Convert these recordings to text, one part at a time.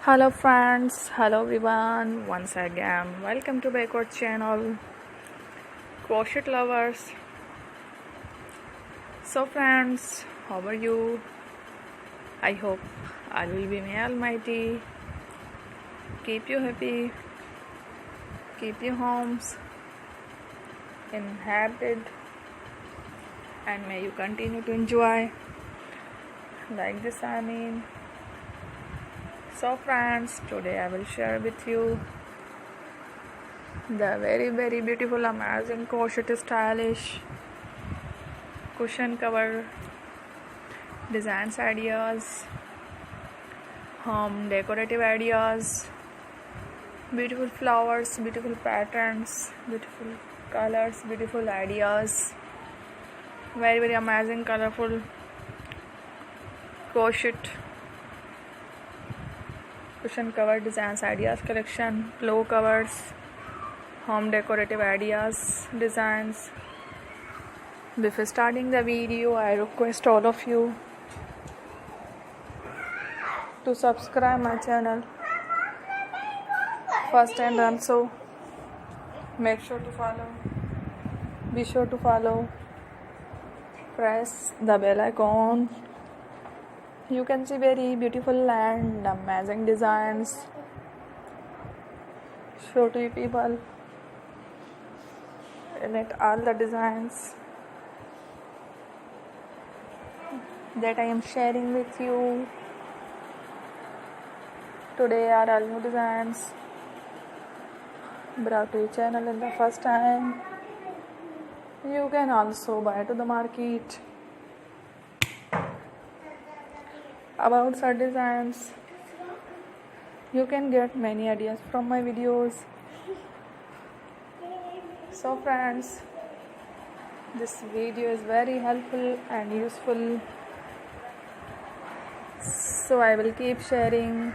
Hello friends, hello everyone, once again welcome to Backward channel, crochet lovers. So friends, how are you? I hope I will be may almighty keep you happy, keep your homes inhabited, and may you continue to enjoy like this. So friends, today I will share with you the very beautiful, amazing, crochet stylish cushion cover designs ideas, home decorative ideas, beautiful flowers, beautiful patterns, beautiful colors, beautiful ideas, very amazing, colorful crochet cushion cover designs ideas collection, pillow covers, home decorative ideas, designs. Before starting the video, I request all of you to subscribe my channel first, and also be sure to follow, press the bell icon. You can see very beautiful and amazing designs show to you people in it. All the designs that I am sharing with you today are all new designs brought to your channel in the first time. You can also buy to the market. About such designs, you can get many ideas from my videos. So friends, this video is very helpful and useful, so I will keep sharing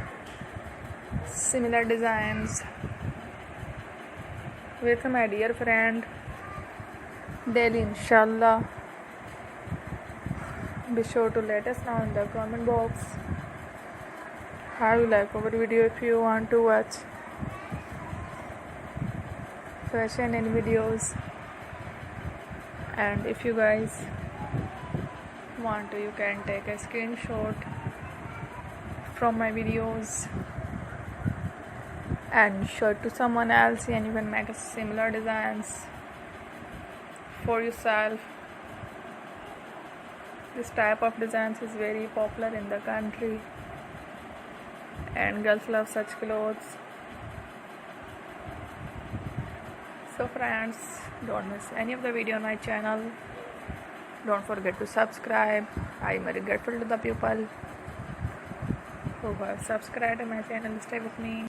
similar designs with my dear friend daily, inshallah. Be sure to let us know in the comment box how you like our video. If you want to watch fashion and videos, and if you guys want to, you can take a screenshot from my videos and show it to someone else, and you can make a similar designs for yourself. This type of designs is very popular in the country, and girls love such clothes. So friends, don't miss any of the video on my channel. Don't forget to subscribe. I am very grateful to the people who have subscribed to my channel. Stay with me.